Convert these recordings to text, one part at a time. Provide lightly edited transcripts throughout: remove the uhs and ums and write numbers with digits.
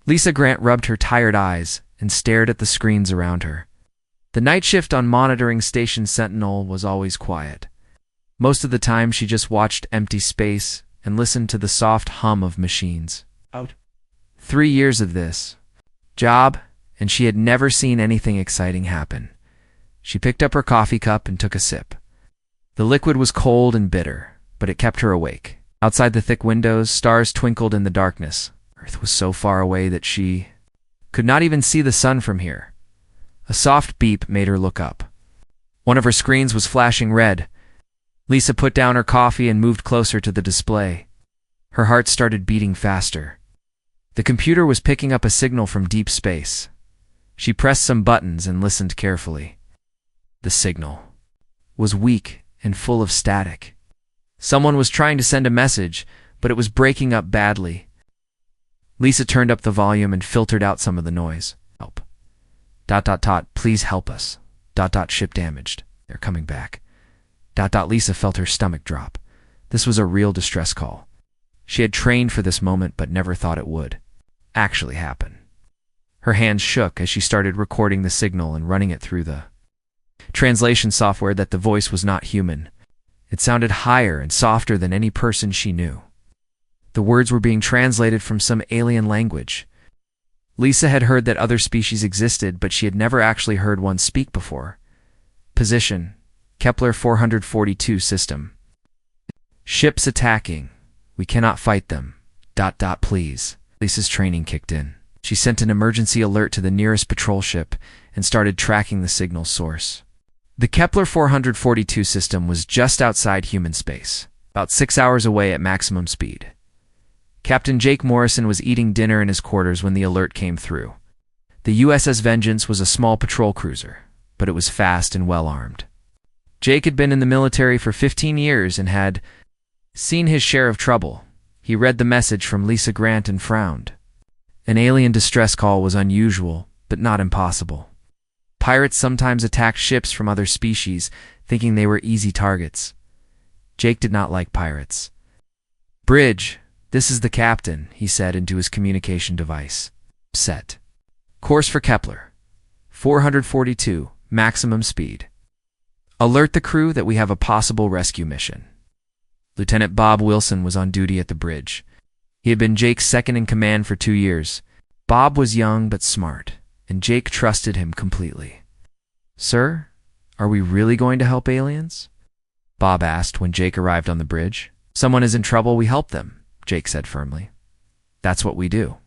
Lisa Grant rubbed her tired eyes and stared at the screens around her. The night shift on monitoring station Sentinel was always quiet. Most of the time she just watched empty space and listened to the soft hum of machines. 3 years of this job, and she had never seen anything exciting happen. She picked up her coffee cup and took a sip. The liquid was cold and bitter, but it kept her awake. Outside the thick windows, stars twinkled in the darkness. Earth was so far away that she could not even see the sun from here. A soft beep made her look up. One of her screens was flashing red. Lisa put down her coffee and moved closer to the display. Her heart started beating faster. The computer was picking up a signal from deep space. She pressed some buttons and listened carefully. The signal was weak and full of static. Someone was trying to send a message, but it was breaking up badly. Lisa turned up the volume and filtered out some of the noise. Help. ... Please help us. ... Ship damaged. They're coming back. ... Lisa felt her stomach drop. This was a real distress call. She had trained for this moment but never thought it would actually happen. Her hands shook as she started recording the signal and running it through the translation software that the voice was not human. It sounded higher and softer than any person she knew. The words were being translated from some alien language. Lisa had heard that other species existed, but she had never actually heard one speak before. Position: Kepler 442 system. Ships attacking. We cannot fight them. ... Please. Lisa's training kicked in. She sent an emergency alert to the nearest patrol ship and started tracking the signal source. The Kepler 442 system was just outside human space, about 6 hours away at maximum speed. Captain Jake Morrison was eating dinner in his quarters when the alert came through. The USS Vengeance was a small patrol cruiser, but it was fast and well-armed. Jake had been in the military for 15 years and had seen his share of trouble. He read the message from Lisa Grant and frowned. An alien distress call was unusual, but not impossible. Pirates sometimes attacked ships from other species, thinking they were easy targets. Jake did not like pirates. "Bridge, this is the captain," he said into his communication device. "Set. Course for Kepler 442, maximum speed. Alert the crew that we have a possible rescue mission." Lieutenant Bob Wilson was on duty at the bridge. He had been Jake's second-in-command for 2 years. Bob was young but smart, and Jake trusted him completely. "Sir, are we really going to help aliens?" Bob asked when Jake arrived on the bridge. "Someone is in trouble, we help them," Jake said firmly. "That's what we do."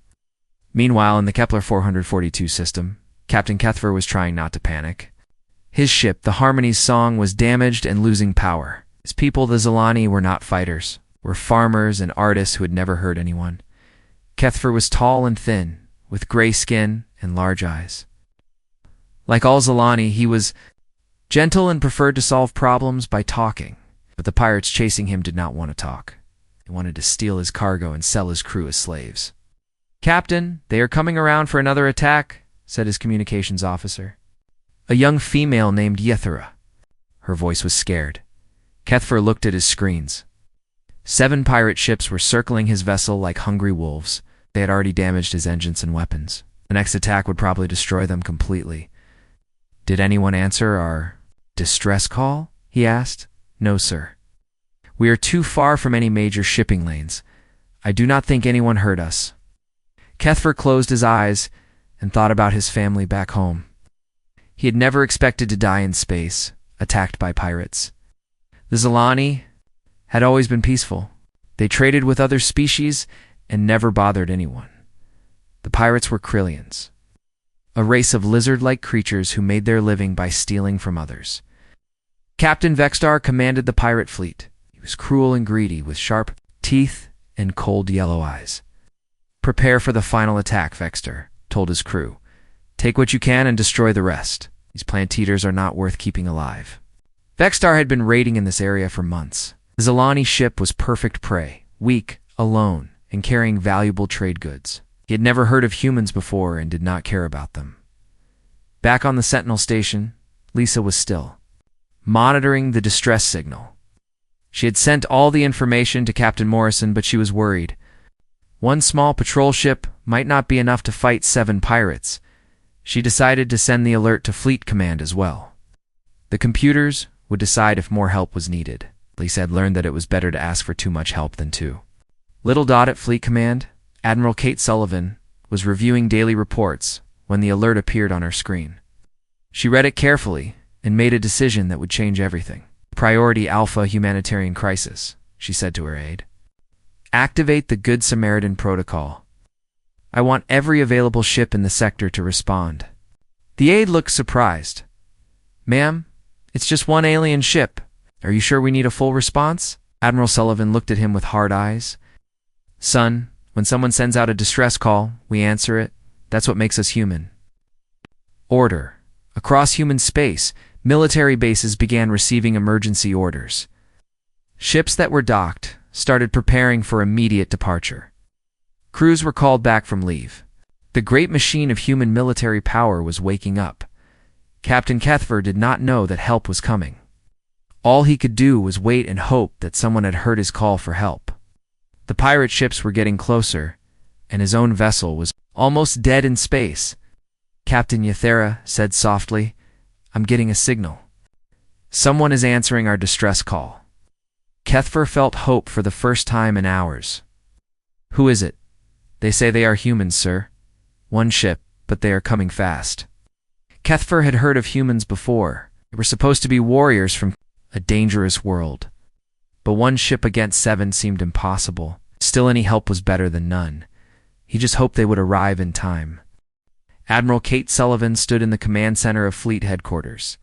Meanwhile, in the Kepler 442 system, Captain Kethfer was trying not to panic. His ship, the Harmony's Song, was damaged and losing power. His people, the Zilani, were not fighters, were farmers and artists who had never hurt anyone. Kethfer was tall and thin, with gray skin and large eyes. Like all Zilani, he was gentle and preferred to solve problems by talking, but the pirates chasing him did not want to talk. They wanted to steal his cargo and sell his crew as slaves. "Captain, they are coming around for another attack," said his communications officer. A young female named Yethera. Her voice was scared. Kethfer looked at his screens. 7 pirate ships were circling his vessel like hungry wolves. They had already damaged his engines and weapons. The next attack would probably destroy them completely. "Did anyone answer our distress call?" he asked. "No, sir. We are too far from any major shipping lanes. I do not think anyone heard us." Kethfer closed his eyes and thought about his family back home. He had never expected to die in space, attacked by pirates. The Zilani had always been peaceful. They traded with other species and never bothered anyone. The pirates were Krillians, a race of lizard-like creatures who made their living by stealing from others. Captain Vextar commanded the pirate fleet. He was cruel and greedy, with sharp teeth and cold yellow eyes. "Prepare for the final attack," Vextar told his crew. "Take what you can and destroy the rest. These plant-eaters are not worth keeping alive." Vextar had been raiding in this area for months. The Zilani ship was perfect prey, weak, alone, and carrying valuable trade goods. He had never heard of humans before and did not care about them. Back on the Sentinel station, Lisa was still, monitoring the distress signal. She had sent all the information to Captain Morrison, but she was worried. One small patrol ship, might not be enough to fight 7 pirates. She decided to send the alert to Fleet Command as well. The computers would decide if more help was needed. Lisa had learned that it was better to ask for too much help than too little. At Fleet Command, Admiral Kate Sullivan was reviewing daily reports when the alert appeared on her screen. She read it carefully and made a decision that would change everything. Priority Alpha humanitarian crisis, she said to her aide. Activate the Good Samaritan Protocol. I want every available ship in the sector to respond. The aide looked surprised. Ma'am, it's just one alien ship. Are you sure we need a full response? Admiral Sullivan looked at him with hard eyes. Son, when someone sends out a distress call, we answer it. That's what makes us human. Order. Across human space, military bases began receiving emergency orders. Ships that were docked started preparing for immediate departure. Crews were called back from leave. The great machine of human military power was waking up. Captain Kethver did not know that help was coming. All he could do was wait and hope that someone had heard his call for help. The pirate ships were getting closer, and his own vessel was almost dead in space. Captain Yathera said softly, I'm getting a signal. Someone is answering our distress call. Kethver felt hope for the first time in hours. Who is it? They say they are humans, sir. One ship, but they are coming fast. Kethver had heard of humans before. They were supposed to be warriors from a dangerous world. But one ship against 7 seemed impossible. Still, any help was better than none. He just hoped they would arrive in time. Admiral Kate Sullivan stood in the command center of Fleet Headquarters.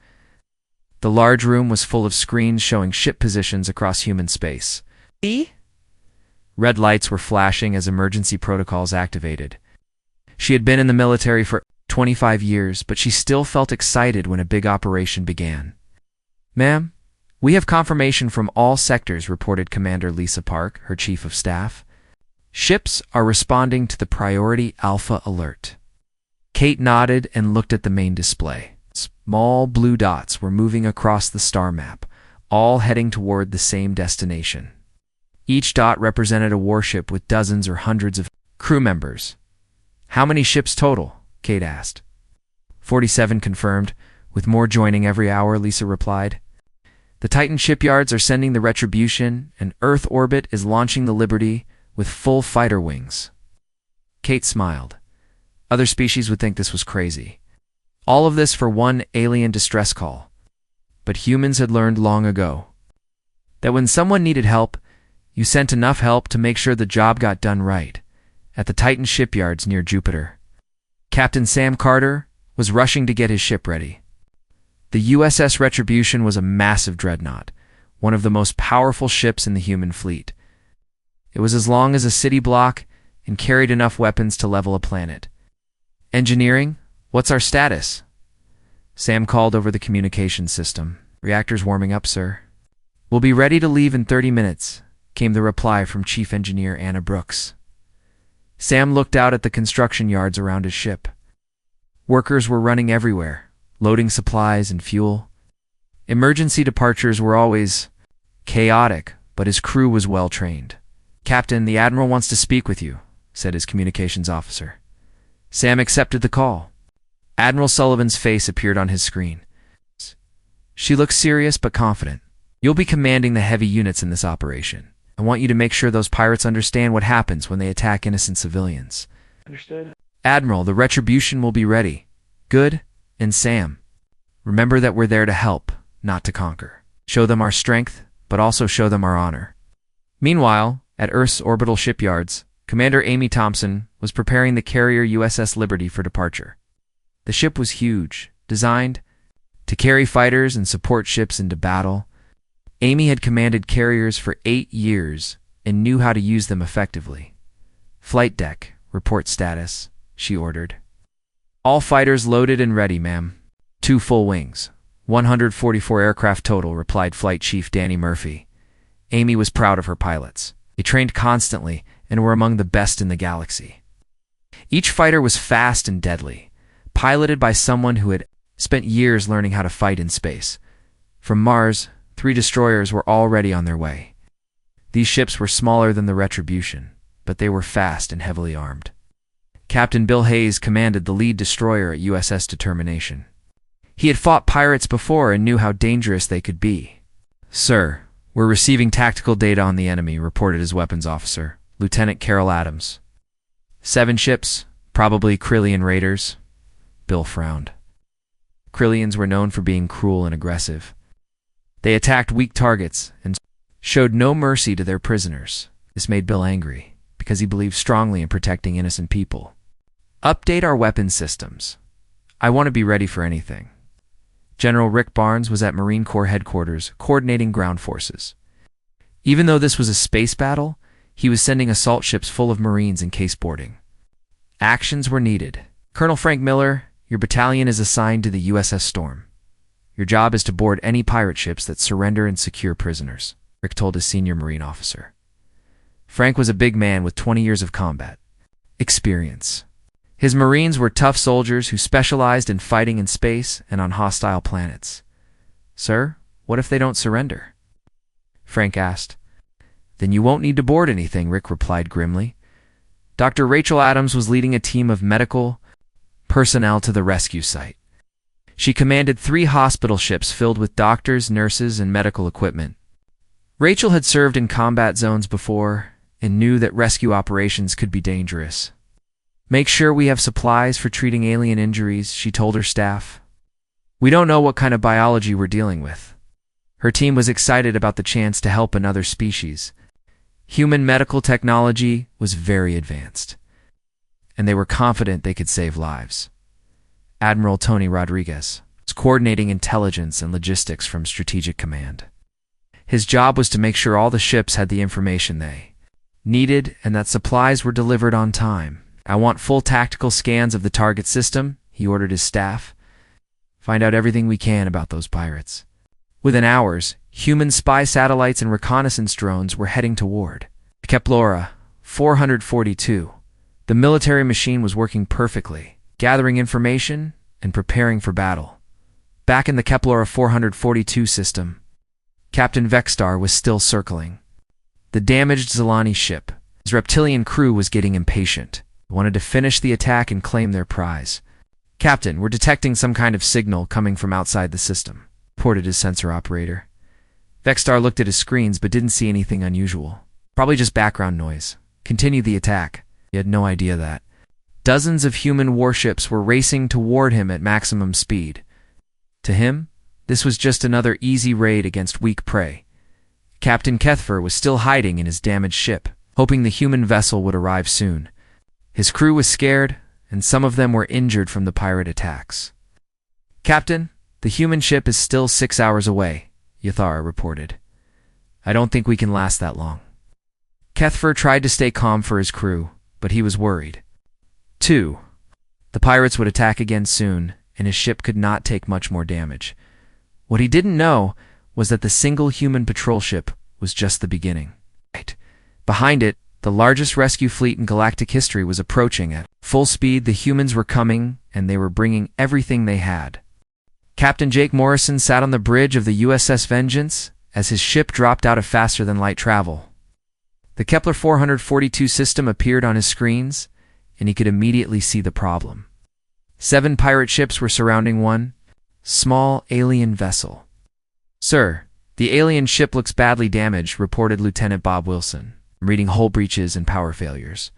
The large room was full of screens showing ship positions across human space. Red lights were flashing as emergency protocols activated. She had been in the military for 25 years, but she still felt excited when a big operation began. Ma'am, we have confirmation from all sectors, reported Commander Lisa Park, her chief of staff. Ships are responding to the Priority Alpha alert. Kate nodded and looked at the main display. Small blue dots were moving across the star map, all heading toward the same destination. Each dot represented a warship with dozens or hundreds of crew members. How many ships total? Kate asked. 47 confirmed, with more joining every hour, Lisa replied. The Titan shipyards are sending the Retribution, and Earth Orbit is launching the Liberty with full fighter wings. Kate smiled. Other species would think this was crazy. All of this for one alien distress call. But humans had learned long ago that when someone needed help, you sent enough help to make sure the job got done right. At the Titan shipyards near Jupiter, Captain Sam Carter was rushing to get his ship ready. The USS Retribution was a massive dreadnought, one of the most powerful ships in the human fleet. It was as long as a city block and carried enough weapons to level a planet. Engineering, what's our status? Sam called over the communication system. Reactors warming up, sir. We'll be ready to leave in 30 minutes, came the reply from Chief Engineer Anna Brooks. Sam looked out at the construction yards around his ship. Workers were running everywhere, loading supplies and fuel. Emergency departures were always chaotic, but his crew was well trained. Captain, the Admiral wants to speak with you, said his communications officer. Sam accepted the call. Admiral Sullivan's face appeared on his screen. She looked serious but confident. You'll be commanding the heavy units in this operation. I want you to make sure those pirates understand what happens when they attack innocent civilians. Understood. Admiral, the Retribution will be ready. Good? And Sam, remember that we're there to help, not to conquer. Show them our strength, but also show them our honor. Meanwhile, at Earth's orbital shipyards, Commander Amy Thompson was preparing the carrier USS Liberty for departure. The ship was huge, designed to carry fighters and support ships into battle. Amy had commanded carriers for 8 years and knew how to use them effectively. Flight deck, report status, she ordered. All fighters loaded and ready, ma'am. 2 full wings. 144 aircraft total, replied Flight Chief Danny Murphy. Amy was proud of her pilots. They trained constantly and were among the best in the galaxy. Each fighter was fast and deadly, piloted by someone who had spent years learning how to fight in space. From Mars, 3 destroyers were already on their way. These ships were smaller than the Retribution, but they were fast and heavily armed. Captain Bill Hayes commanded the lead destroyer at USS Determination. He had fought pirates before and knew how dangerous they could be. "Sir, we're receiving tactical data on the enemy," reported his weapons officer, Lieutenant Carol Adams. "7 ships, probably Krillian raiders." Bill frowned. Krillians were known for being cruel and aggressive. They attacked weak targets and showed no mercy to their prisoners. This made Bill angry, because he believed strongly in protecting innocent people. "Update our weapons systems. I want to be ready for anything." General Rick Barnes was at Marine Corps headquarters, coordinating ground forces. Even though this was a space battle, he was sending assault ships full of Marines in case boarding. Actions were needed. "Colonel Frank Miller, your battalion is assigned to the USS Storm. Your job is to board any pirate ships that surrender and secure prisoners," Rick told his senior Marine officer. Frank was a big man with 20 years of combat experience. His Marines were tough soldiers who specialized in fighting in space and on hostile planets. "Sir, what if they don't surrender?" Frank asked. "Then you won't need to board anything," Rick replied grimly. Dr. Rachel Adams was leading a team of medical personnel to the rescue site. She commanded 3 hospital ships filled with doctors, nurses, and medical equipment. Rachel had served in combat zones before and knew that rescue operations could be dangerous. "Make sure we have supplies for treating alien injuries," she told her staff. "We don't know what kind of biology we're dealing with." Her team was excited about the chance to help another species. Human medical technology was very advanced, and they were confident they could save lives. Admiral Tony Rodriguez was coordinating intelligence and logistics from Strategic Command. His job was to make sure all the ships had the information they needed and that supplies were delivered on time. "I want full tactical scans of the target system," he ordered his staff. "Find out everything we can about those pirates." Within hours, human spy satellites and reconnaissance drones were heading toward Kepler 442. The military machine was working perfectly, gathering information and preparing for battle. Back in the Kepler 442 system, Captain Vexstar was still circling the damaged Zelani ship. His reptilian crew was getting impatient. Wanted to finish the attack and claim their prize. "Captain, we're detecting some kind of signal coming from outside the system," reported his sensor operator. Vexstar looked at his screens but didn't see anything unusual. "Probably just background noise. Continue the attack." He had no idea that dozens of human warships were racing toward him at maximum speed. To him, this was just another easy raid against weak prey. Captain Kethfer was still hiding in his damaged ship, hoping the human vessel would arrive soon. His crew was scared, and some of them were injured from the pirate attacks. "Captain, the human ship is still 6 hours away," Yathara reported. "I don't think we can last that long." Kethfer tried to stay calm for his crew, but he was worried. 2. The pirates would attack again soon, and his ship could not take much more damage. What he didn't know was that the single human patrol ship was just the beginning. Behind it, the largest rescue fleet in galactic history was approaching at full speed. The humans were coming, and they were bringing everything they had. Captain Jake Morrison sat on the bridge of the USS Vengeance as his ship dropped out of faster-than-light travel. The Kepler 442 system appeared on his screens, and he could immediately see the problem. 7 pirate ships were surrounding one small alien vessel. "Sir, the alien ship looks badly damaged," reported Lieutenant Bob Wilson, reading hull breaches and power failures.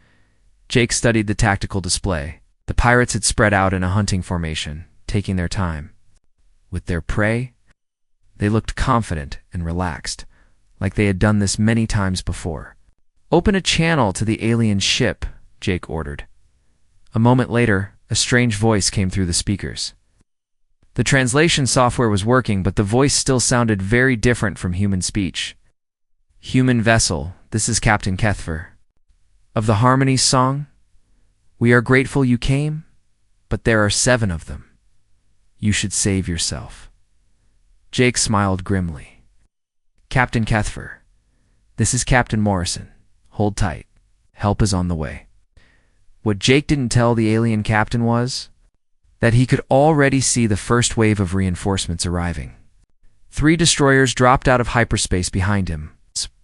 Jake studied the tactical display. The pirates had spread out in a hunting formation, taking their time. With their prey, they looked confident and relaxed, like they had done this many times before. "Open a channel to the alien ship," Jake ordered. A moment later, a strange voice came through the speakers. The translation software was working, but the voice still sounded very different from human speech. "Human vessel, this is Captain Kethfer. Of the Harmonies song? We are grateful you came, but there are 7 of them. You should save yourself." Jake smiled grimly. "Captain Kethfer, this is Captain Morrison. Hold tight. Help is on the way." What Jake didn't tell the alien captain was that he could already see the first wave of reinforcements arriving. 3 destroyers dropped out of hyperspace behind him,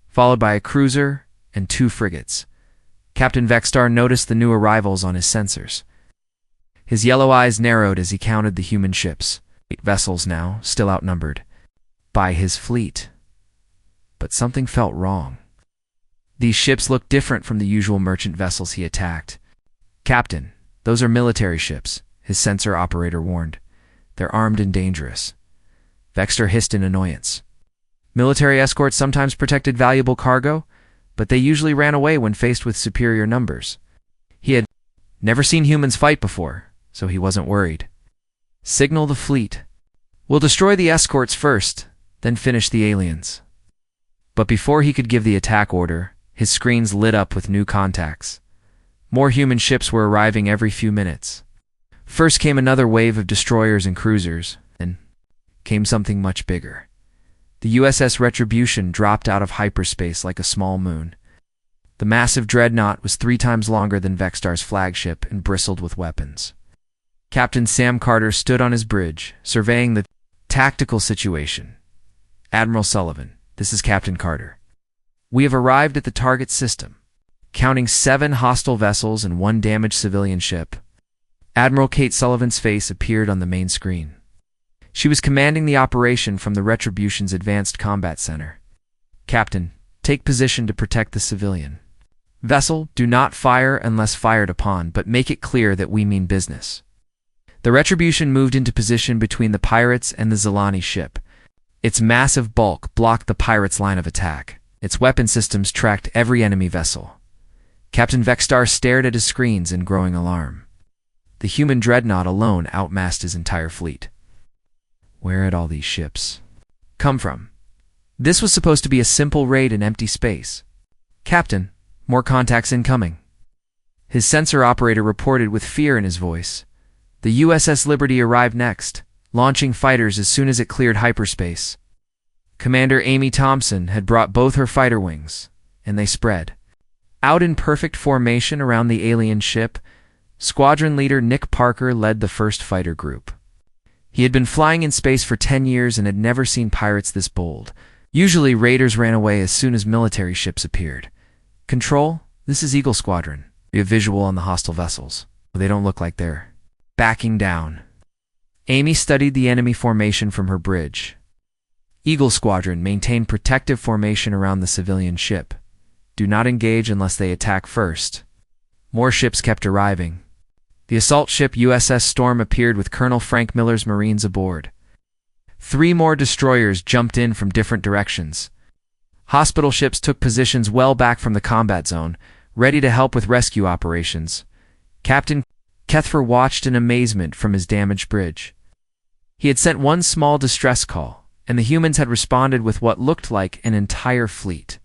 followed by a cruiser and 2 frigates. Captain Vextar noticed the new arrivals on his sensors. His yellow eyes narrowed as he counted the human ships. 8 vessels now, still outnumbered by his fleet. But something felt wrong. These ships looked different from the usual merchant vessels he attacked. "Captain, those are military ships," his sensor operator warned. "They're armed and dangerous." Vextar hissed in annoyance. Military escorts sometimes protected valuable cargo, but they usually ran away when faced with superior numbers. He had never seen humans fight before, so he wasn't worried. "Signal the fleet. We'll destroy the escorts first, then finish the aliens." But before he could give the attack order, his screens lit up with new contacts. More human ships were arriving every few minutes. First came another wave of destroyers and cruisers, then came something much bigger. The USS Retribution dropped out of hyperspace like a small moon. The massive dreadnought was 3 times longer than Vextar's flagship and bristled with weapons. Captain Sam Carter stood on his bridge, surveying the tactical situation. "Admiral Sullivan, this is Captain Carter. We have arrived at the target system, counting 7 hostile vessels and 1 damaged civilian ship." Admiral Kate Sullivan's face appeared on the main screen. She was commanding the operation from the Retribution's Advanced Combat Center. "Captain, take position to protect the civilian. Vessel, do not fire unless fired upon, but make it clear that we mean business." The Retribution moved into position between the pirates and the Zilani ship. Its massive bulk blocked the pirates' line of attack. Its weapon systems tracked every enemy vessel. Captain Vextar stared at his screens in growing alarm. The human dreadnought alone outmassed his entire fleet. Where had all these ships come from? This was supposed to be a simple raid in empty space. "Captain, more contacts incoming." His sensor operator reported with fear in his voice. The USS Liberty arrived next, launching fighters as soon as it cleared hyperspace. Commander Amy Thompson had brought both her fighter wings, and they spread out in perfect formation around the alien ship. Squadron leader Nick Parker led the first fighter group. He had been flying in space for 10 years and had never seen pirates this bold. Usually, raiders ran away as soon as military ships appeared. "Control, this is Eagle Squadron. We have visual on the hostile vessels. They don't look like they're backing down." Amy studied the enemy formation from her bridge. "Eagle Squadron, maintain protective formation around the civilian ship. Do not engage unless they attack first." More ships kept arriving. The assault ship USS Storm appeared with Colonel Frank Miller's Marines aboard. 3 more destroyers jumped in from different directions. Hospital ships took positions well back from the combat zone, ready to help with rescue operations. Captain Kethfer watched in amazement from his damaged bridge. He had sent 1 small distress call, and the humans had responded with what looked like an entire fleet.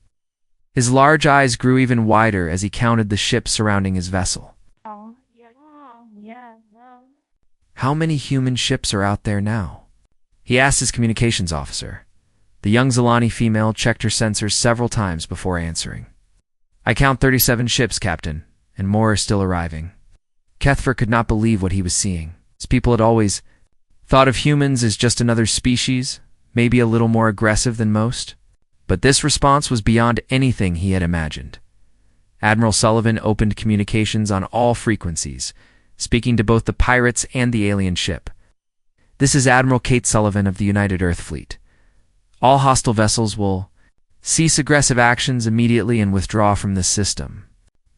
His large eyes grew even wider as he counted the ships surrounding his vessel. "How many human ships are out there now?" he asked his communications officer. The young Zilani female checked her sensors several times before answering. "I count 37 ships, Captain, and more are still arriving." Kethfer could not believe what he was seeing. His people had always thought of humans as just another species, maybe a little more aggressive than most. But this response was beyond anything he had imagined. Admiral Sullivan opened communications on all frequencies, speaking to both the pirates and the alien ship. "This is Admiral Kate Sullivan of the United Earth Fleet. All hostile vessels will cease aggressive actions immediately and withdraw from this system.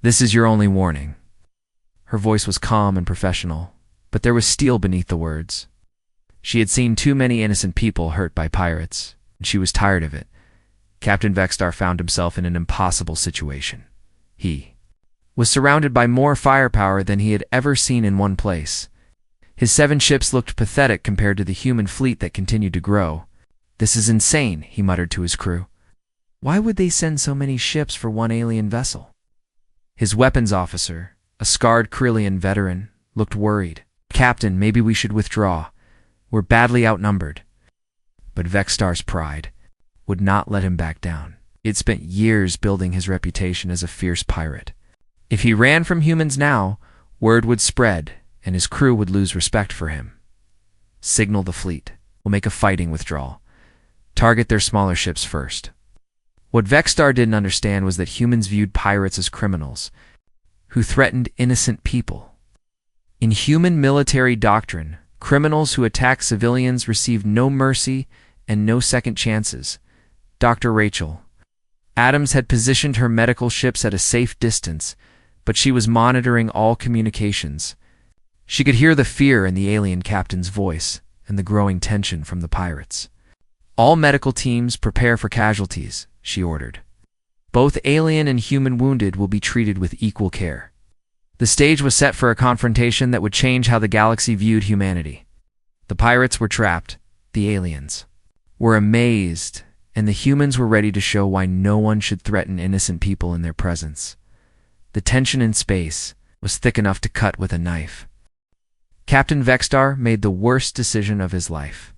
This is your only warning." Her voice was calm and professional, but there was steel beneath the words. She had seen too many innocent people hurt by pirates, and she was tired of it. Captain Vextar found himself in an impossible situation. He was surrounded by more firepower than he had ever seen in one place. His 7 ships looked pathetic compared to the human fleet that continued to grow. "This is insane," he muttered to his crew. "Why would they send so many ships for 1 alien vessel?" His weapons officer, a scarred Krillian veteran, looked worried. "Captain, maybe we should withdraw. We're badly outnumbered." But Vextar's pride would not let him back down. He had spent years building his reputation as a fierce pirate. If he ran from humans now, word would spread, and his crew would lose respect for him. "Signal the fleet. We'll make a fighting withdrawal. Target their smaller ships first." What Vextar didn't understand was that humans viewed pirates as criminals. who threatened innocent people. In human military doctrine, criminals who attack civilians receive no mercy and no second chances. Dr. Rachel Adams had positioned her medical ships at a safe distance, but she was monitoring all communications. She could hear the fear in the alien captain's voice and the growing tension from the pirates. "All medical teams prepare for casualties," she ordered. "Both alien and human wounded will be treated with equal care." The stage was set for a confrontation that would change how the galaxy viewed humanity. The pirates were trapped. The aliens were amazed, and the humans were ready to show why no one should threaten innocent people in their presence. The tension in space was thick enough to cut with a knife. Captain Vextar made the worst decision of his life.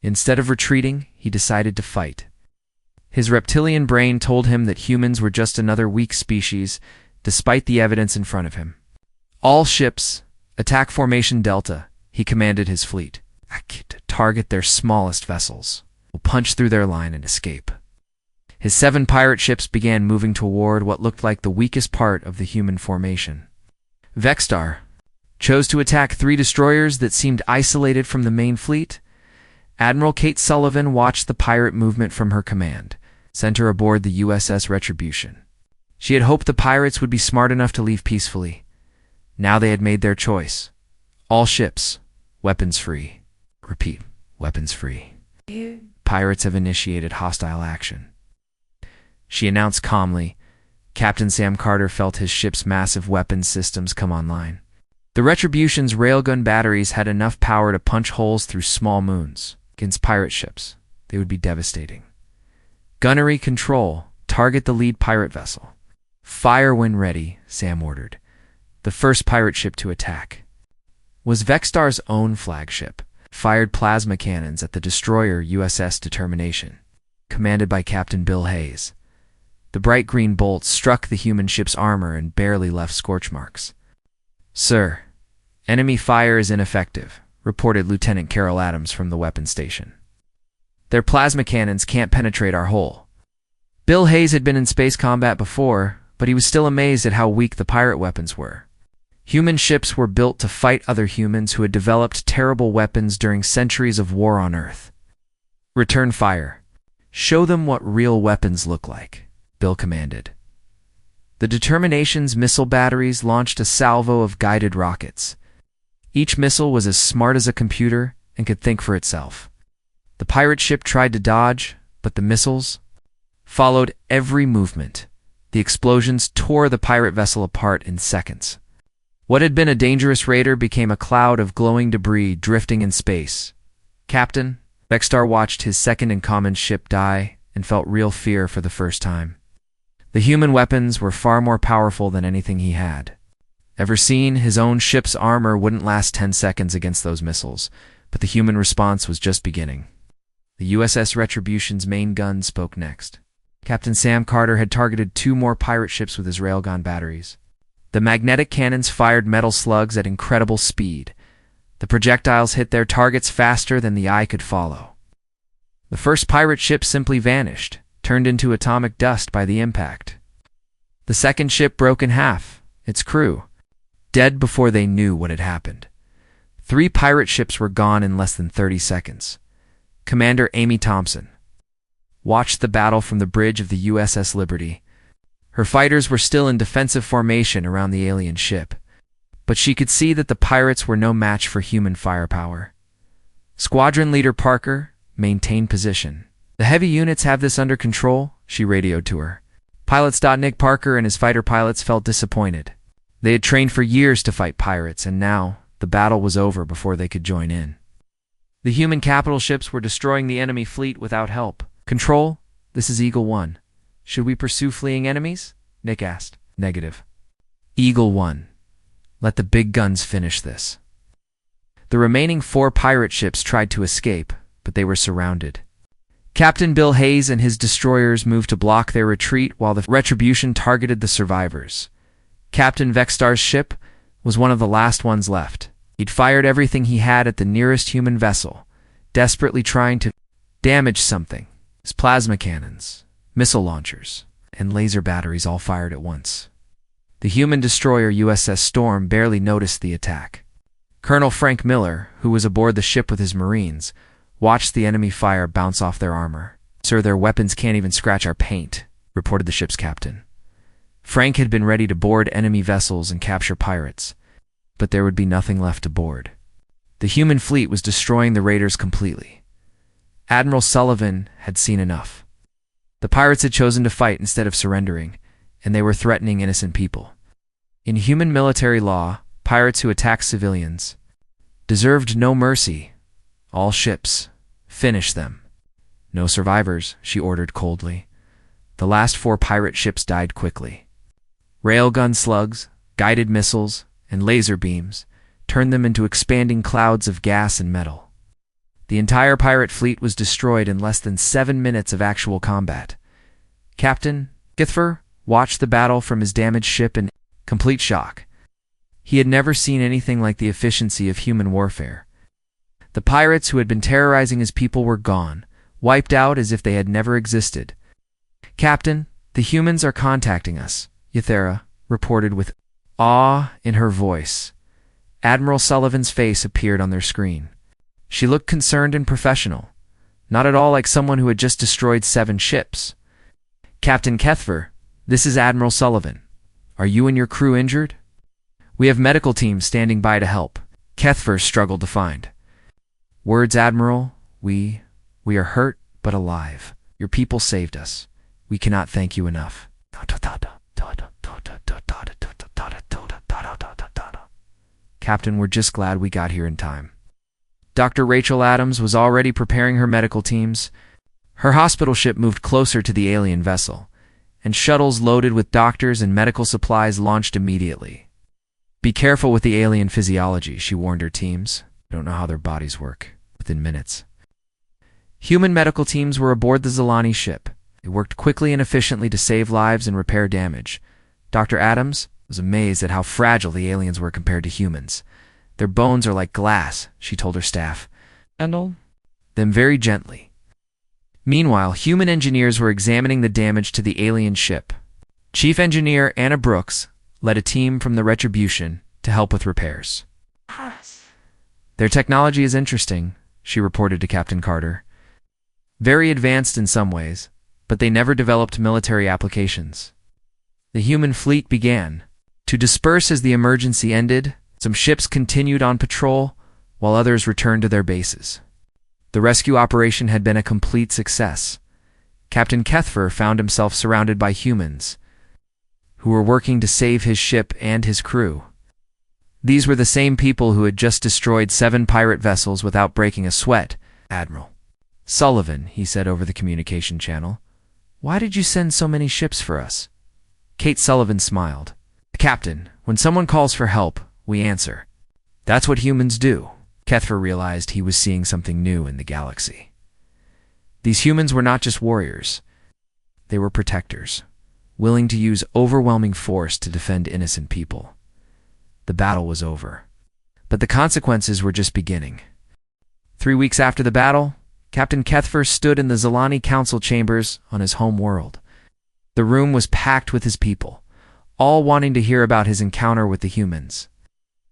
Instead of retreating, he decided to fight. His reptilian brain told him that humans were just another weak species, despite the evidence in front of him. "All ships, attack Formation Delta," he commanded his fleet. "Target their smallest vessels. We'll punch through their line and escape." His 7 pirate ships began moving toward what looked like the weakest part of the human formation. Vextar chose to attack 3 destroyers that seemed isolated from the main fleet. Admiral Kate Sullivan watched the pirate movement from her command center aboard the USS Retribution. She had hoped the pirates would be smart enough to leave peacefully. Now they had made their choice. "All ships, weapons free." Repeat, weapons free. "Pirates have initiated hostile action," she announced calmly. Captain Sam Carter felt his ship's massive weapons systems come online. The Retribution's railgun batteries had enough power to punch holes through small moons. Against pirate ships, they would be devastating. "Gunnery control, target the lead pirate vessel." "Fire when ready," Sam ordered. The first pirate ship to attack was Vextar's own flagship. Fired plasma cannons at the destroyer USS Determination, commanded by Captain Bill Hayes. The bright green bolts struck the human ship's armor and barely left scorch marks. "Sir, enemy fire is ineffective," reported Lieutenant Carol Adams from the weapons station. "Their plasma cannons can't penetrate our hull." Bill Hayes had been in space combat before, but he was still amazed at how weak the pirate weapons were. Human ships were built to fight other humans who had developed terrible weapons during centuries of war on Earth. "Return fire. Show them what real weapons look like," Bill commanded. The Determination's missile batteries launched a salvo of guided rockets. Each missile was as smart as a computer and could think for itself. The pirate ship tried to dodge, but the missiles followed every movement. The explosions tore the pirate vessel apart in seconds. What had been a dangerous raider became a cloud of glowing debris drifting in space. "Captain," Vextar watched his second-in-command ship die and felt real fear for the first time. The human weapons were far more powerful than anything he had ever seen. His own ship's armor wouldn't last 10 seconds against those missiles, but the human response was just beginning. The USS Retribution's main gun spoke next. Captain Sam Carter had targeted 2 more pirate ships with his railgun batteries. The magnetic cannons fired metal slugs at incredible speed. The projectiles hit their targets faster than the eye could follow. The first pirate ship simply vanished, turned into atomic dust by the impact. The second ship broke in half, its crew dead before they knew what had happened. 3 pirate ships were gone in less than 30 seconds. Commander Amy Thompson watched the battle from the bridge of the USS Liberty. Her fighters were still in defensive formation around the alien ship, but she could see that the pirates were no match for human firepower. "Squadron Leader Parker, maintain position. The heavy units have this under control," she radioed to her. Pilots. Nick Parker and his fighter pilots felt disappointed. They had trained for years to fight pirates, and now the battle was over before they could join in. The human capital ships were destroying the enemy fleet without help. "Control, this is Eagle 1. Should we pursue fleeing enemies?" Nick asked. "Negative." "Eagle 1. Let the big guns finish this." The remaining 4 pirate ships tried to escape, but they were surrounded. Captain Bill Hayes and his destroyers moved to block their retreat while the Retribution targeted the survivors. Captain Vextar's ship was one of the last ones left. He'd fired everything he had at the nearest human vessel, desperately trying to damage something. His plasma cannons, missile launchers, and laser batteries all fired at once. The human destroyer USS Storm barely noticed the attack. Colonel Frank Miller, who was aboard the ship with his Marines, watched the enemy fire bounce off their armor. "Sir, their weapons can't even scratch our paint," reported the ship's captain. Frank had been ready to board enemy vessels and capture pirates, but there would be nothing left to board. The human fleet was destroying the raiders completely. Admiral Sullivan had seen enough. The pirates had chosen to fight instead of surrendering, and they were threatening innocent people. In human military law, pirates who attacked civilians deserved no mercy. All ships, finish them. "No survivors," she ordered coldly. The last 4 pirate ships died quickly. Railgun slugs, guided missiles, and laser beams turned them into expanding clouds of gas and metal. The entire pirate fleet was destroyed in less than 7 minutes of actual combat. Captain Githfer watched the battle from his damaged ship in complete shock. He had never seen anything like the efficiency of human warfare. The pirates who had been terrorizing his people were gone, wiped out as if they had never existed. "Captain, the humans are contacting us," Yathera reported with awe in her voice. Admiral Sullivan's face appeared on their screen. She looked concerned and professional, not at all like someone who had just destroyed 7 ships. "Captain Kethver, this is Admiral Sullivan. Are you and your crew injured? We have medical teams standing by to help." Kethver struggled to find words. "Admiral, we are hurt but alive. Your people saved us. We cannot thank you enough." "Captain, we're just glad we got here in time." Dr. Rachel Adams was already preparing her medical teams. Her hospital ship moved closer to the alien vessel, and shuttles loaded with doctors and medical supplies launched immediately. "Be careful with the alien physiology," she warned her teams. "Don't know how their bodies work." Within minutes, human medical teams were aboard the Zalani ship. They worked quickly and efficiently to save lives and repair damage. Dr. Adams was amazed at how fragile the aliens were compared to humans. "Their bones are like glass," she told her staff. "Handle them very gently." Meanwhile, human engineers were examining the damage to the alien ship. Chief Engineer Anna Brooks led a team from the Retribution to help with repairs. "Their technology is interesting," she reported to Captain Carter. "Very advanced in some ways, but they never developed military applications." The human fleet began to disperse as the emergency ended. Some ships continued on patrol, while others returned to their bases. The rescue operation had been a complete success. Captain Kethver found himself surrounded by humans who were working to save his ship and his crew. These were the same people who had just destroyed 7 pirate vessels without breaking a sweat. "Admiral Sullivan," he said over the communication channel, "why did you send so many ships for us?" Kate Sullivan smiled. "Captain, when someone calls for help, we answer. That's what humans do." Kethver realized he was seeing something new in the galaxy. These humans were not just warriors. They were protectors, willing to use overwhelming force to defend innocent people. The battle was over, but the consequences were just beginning. 3 weeks after the battle, Captain Kethver stood in the Zalani Council chambers on his home world. The room was packed with his people, all wanting to hear about his encounter with the humans.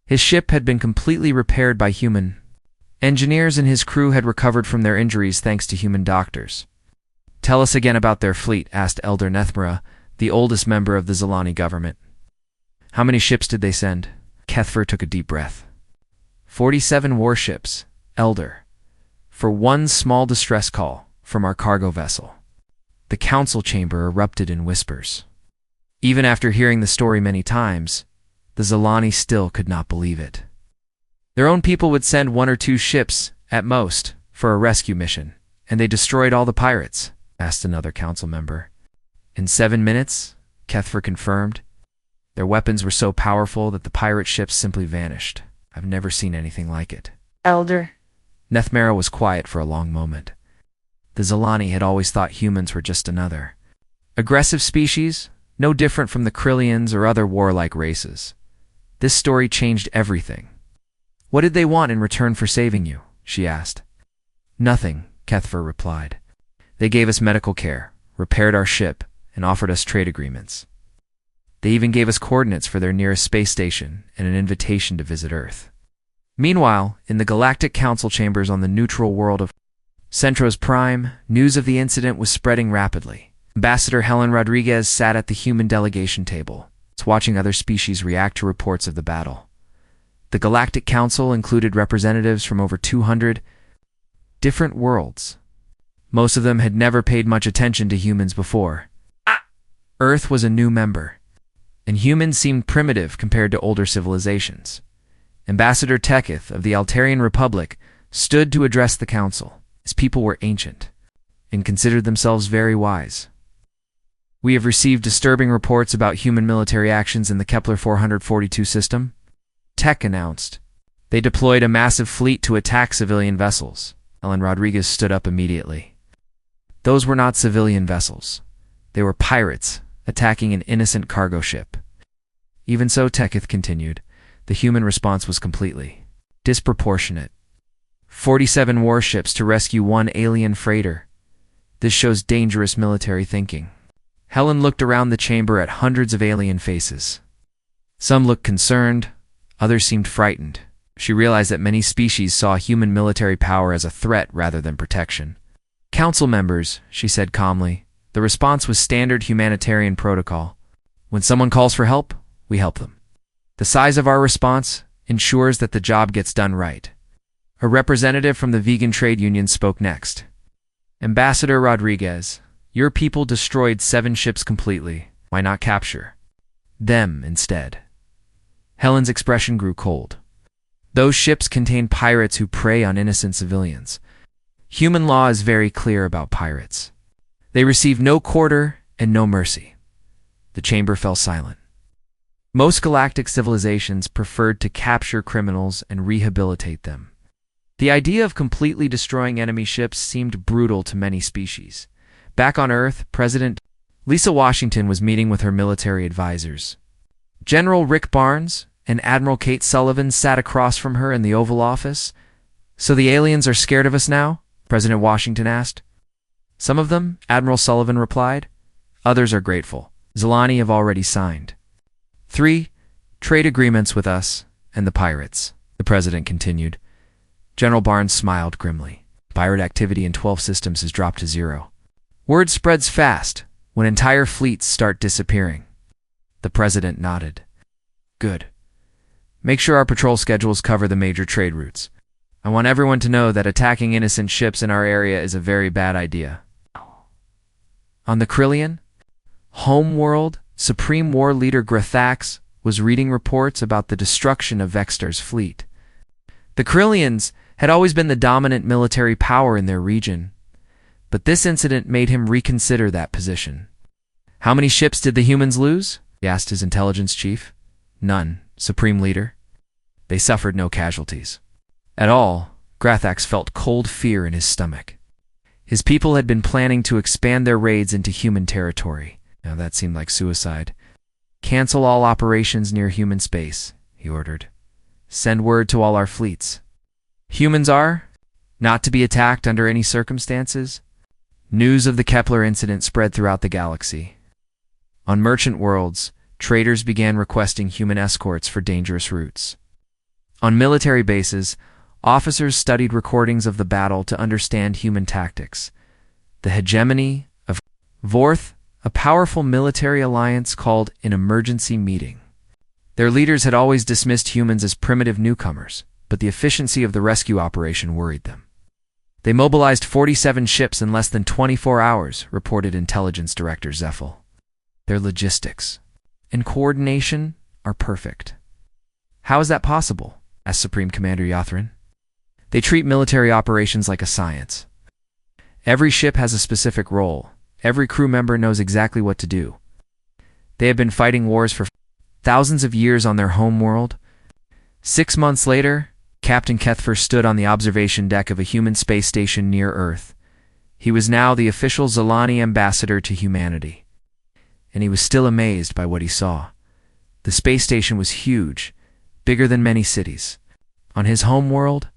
His ship had been completely repaired by human engineers, and his crew had recovered from their injuries thanks to human doctors. "Tell us again about their fleet," asked Elder Nethmera, the oldest member of the Zalani government. "How many ships did they send?" Kethver took a deep breath. 47 warships, Elder, for one small distress call from our cargo vessel." The council chamber erupted in whispers. Even after hearing the story many times, the Zalani still could not believe it. Their own people would send 1 or 2 ships, at most, for a rescue mission, and they destroyed all the pirates, asked another council member. "In 7 minutes," Kethver confirmed. "Their weapons were so powerful that the pirate ships simply vanished. I've never seen anything like it." Elder Nethmera was quiet for a long moment. The Zalani had always thought humans were just another aggressive species, no different from the Krillians or other warlike races. This story changed everything. "What did they want in return for saving you?" she asked. "Nothing," Kethver replied. "They gave us medical care, repaired our ship, and offered us trade agreements." They even gave us coordinates for their nearest space station and an invitation to visit Earth. Meanwhile, in the Galactic Council chambers on the neutral world of Centros Prime, news of the incident was spreading rapidly. Ambassador Helen Rodriguez sat at the human delegation table, watching other species react to reports of the battle. The Galactic Council included representatives from over 200 different worlds. Most of them had never paid much attention to humans before. Earth was a new member, and humans seemed primitive compared to older civilizations. Ambassador Teketh of the Altarian Republic stood to address the council. His people were ancient and considered themselves very wise. We have received disturbing reports about human military actions in the Kepler 442 system, Tech announced. They deployed a massive fleet to attack civilian vessels. Helen Rodriguez stood up immediately. Those were not civilian vessels. They were pirates attacking an innocent cargo ship. Even so, Teketh continued, the human response was completely disproportionate. 47 warships to rescue one alien freighter. This shows dangerous military thinking. Helen looked around the chamber at hundreds of alien faces. Some looked concerned, others seemed frightened. She realized that many species saw human military power as a threat rather than protection. Council members, she said calmly, the response was standard humanitarian protocol. When someone calls for help, we help them. The size of our response ensures that the job gets done right. A representative from the vegan trade union spoke next. Ambassador Rodriguez, your people destroyed 7 ships completely. Why not capture them instead? Helen's expression grew cold. Those ships contain pirates who prey on innocent civilians. Human law is very clear about pirates. They receive no quarter and no mercy. The chamber fell silent. Most galactic civilizations preferred to capture criminals and rehabilitate them. The idea of completely destroying enemy ships seemed brutal to many species. Back on Earth, President Lisa Washington was meeting with her military advisors. General Rick Barnes and Admiral Kate Sullivan sat across from her in the Oval Office. So the aliens are scared of us now? President Washington asked. Some of them, Admiral Sullivan replied. Others are grateful. Zilani have already signed 3 trade agreements with us and the pirates, the president continued. General Barnes smiled grimly. Pirate activity in 12 systems has dropped to 0. Word spreads fast when entire fleets start disappearing. The president nodded. Good. Make sure our patrol schedules cover the major trade routes. I want everyone to know that attacking innocent ships in our area is a very bad idea. On the Krillian homeworld, Supreme War Leader Grathax was reading reports about the destruction of Vextar's fleet. The Krillians had always been the dominant military power in their region, but this incident made him reconsider that position. How many ships did the humans lose? He asked his intelligence chief. None, Supreme Leader. They suffered no casualties. At all, Grathax felt cold fear in his stomach. His people had been planning to expand their raids into human territory. Now that seemed like suicide. Cancel all operations near human space, he ordered. Send word to all our fleets. Humans are not to be attacked under any circumstances. News of the Kepler incident spread throughout the galaxy. On merchant worlds, traders began requesting human escorts for dangerous routes. On military bases, officers studied recordings of the battle to understand human tactics. The hegemony of Vorth, a powerful military alliance, called an emergency meeting. Their leaders had always dismissed humans as primitive newcomers, but the efficiency of the rescue operation worried them. They mobilized 47 ships in less than 24 hours, reported Intelligence Director Zeffel. Their logistics and coordination are perfect. How is that possible? Asked Supreme Commander Yathrin. They treat military operations like a science. Every ship has a specific role. Every crew member knows exactly what to do. They have been fighting wars for thousands of years on their home world. 6 months later, Captain Kethfer stood on the observation deck of a human space station near Earth. He was now the official Zilani ambassador to humanity. And he was still amazed by what he saw. The space station was huge, bigger than many cities. On his home world,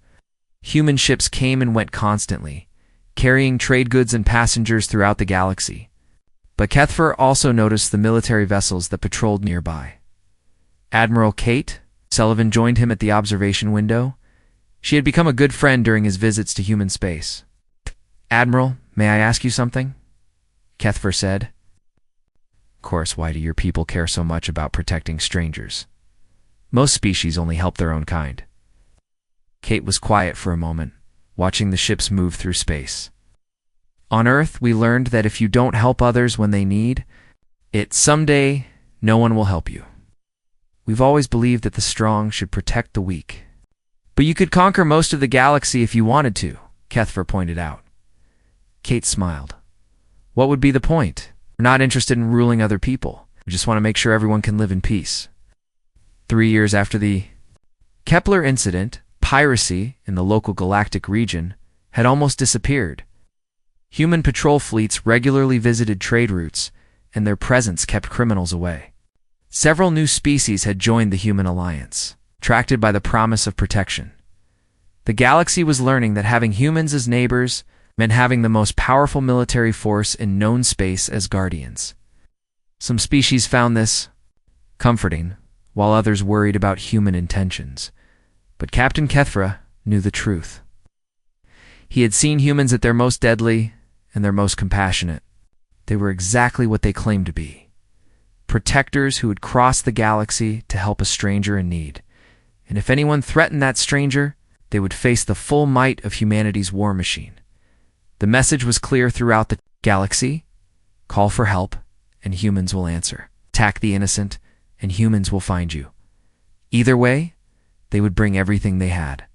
human ships came and went constantly, carrying trade goods and passengers throughout the galaxy. But Kethfer also noticed the military vessels that patrolled nearby. Admiral Kate Sullivan joined him at the observation window. She had become a good friend during his visits to human space. "Admiral, may I ask you something?" Kethfer said. "Of course, why do your people care so much about protecting strangers? Most species only help their own kind." Kate was quiet for a moment, watching the ships move through space. "On Earth, we learned that if you don't help others when they need it, someday no one will help you. We've always believed that the strong should protect the weak. But you could conquer most of the galaxy if you wanted to," Kethfer pointed out. Kate smiled. "What would be the point? We're not interested in ruling other people. We just want to make sure everyone can live in peace." 3 years after the Kepler incident, piracy in the local galactic region had almost disappeared. Human patrol fleets regularly visited trade routes, and their presence kept criminals away. Several new species had joined the human alliance, attracted by the promise of protection. The galaxy was learning that having humans as neighbors meant having the most powerful military force in known space as guardians. Some species found this comforting, while others worried about human intentions. But Captain Kethra knew the truth. He had seen humans at their most deadly and their most compassionate. They were exactly what they claimed to be. Protectors who would cross the galaxy to help a stranger in need. And if anyone threatened that stranger, they would face the full might of humanity's war machine. The message was clear throughout the galaxy: call for help, and humans will answer. Attack the innocent, and humans will find you. Either way, they would bring everything they had.